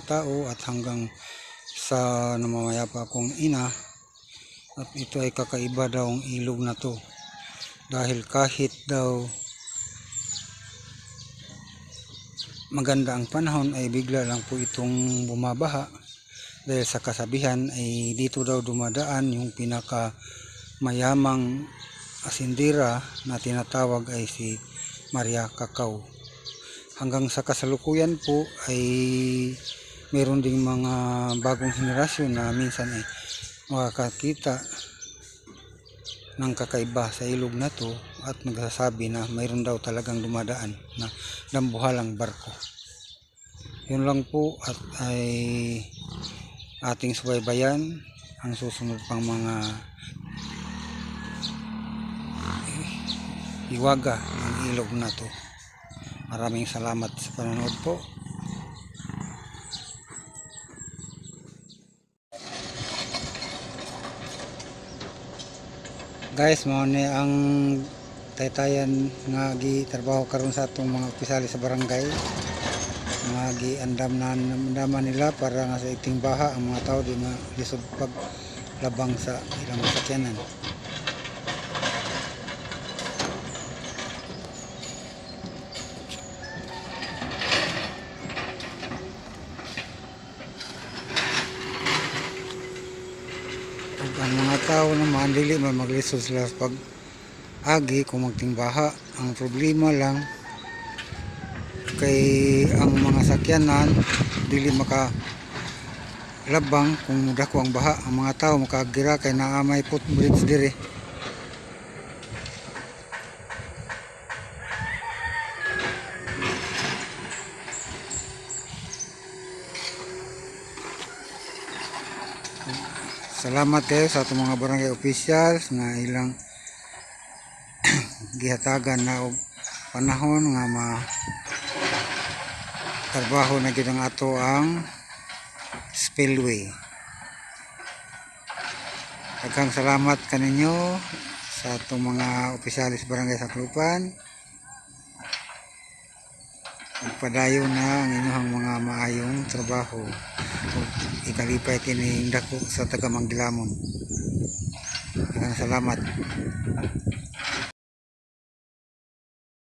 tao at hanggang sa namamayapa akong ina, at ito ay kakaiba daw ang ilog na to dahil kahit daw maganda ang panahon ay bigla lang po itong bumabaha dahil sa kasabihan ay dito daw dumadaan yung pinaka mayamang asindira na tinatawag ay si Maria Cacao. Hanggang sa kasalukuyan po ay meron ding mga bagong henerasyon na minsan ay makakakita ng kakaiba sa ilog na to at nagsasabi na mayroon daw talagang dumadaan na dambuhalang barko. Yun lang po, at ay ating subaybayan ang susunod pang mga hiwaga ng ilog na to. Maraming salamat sa panonood po. Guys, mao ni ang taytayan nga gitrabaho karon sa atong mga opisyales sa barangay. Mga giandam nila para nga sa iting baha ang mga tao di lisod pag labang sa ilang sakyanan. Ang mga tao naman dili man maglisod sila pag agi kung magtingbaha. Ang problema lang kay ang mga sakyanan dili makalabang kung dako ang baha. Ang mga tao makagira kay naamay footbridge dire. Salamat kayo sa atong mga barangay officials na ilang gihatagan na og panahon nga trabaho na gid ang ato ang spillway. Daghang salamat kaninyo sa atong mga opisyalis barangay Saklupan. Padayon na ang inyong mga maayong trabaho ug ikalipay kini dako sa taga Manggilamon. Daghang salamat.